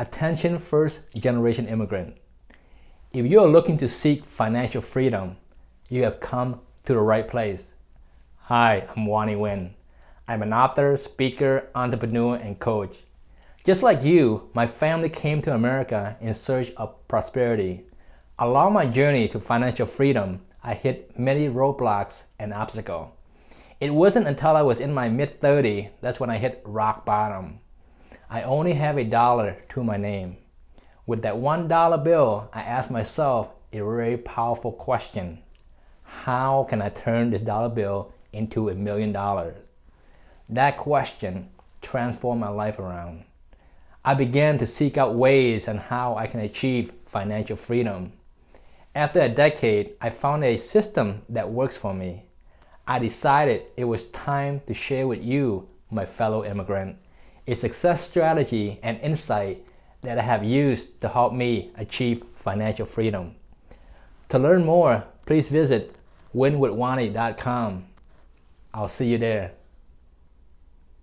Attention first generation immigrant. If you are looking to seek financial freedom, you have come to the right place. Hi, I'm Wanny Huynh. I'm an author, speaker, entrepreneur, and coach. Just like you, my family came to America in search of prosperity. Along my journey to financial freedom, I hit many roadblocks and obstacles. It wasn't until I was in my mid-30s that's when I hit rock bottom. I only have $1 to my name. With that $1 bill, I asked myself a very powerful question. How can I turn this dollar bill into $1 million? That question transformed my life around. I began to seek out ways on how I can achieve financial freedom. After a decade, I found a system that works for me. I decided it was time to share with you, my fellow immigrant, a success strategy and insight that I have used to help me achieve financial freedom. To learn more, please visit winwithwanny.com. I'll see you there.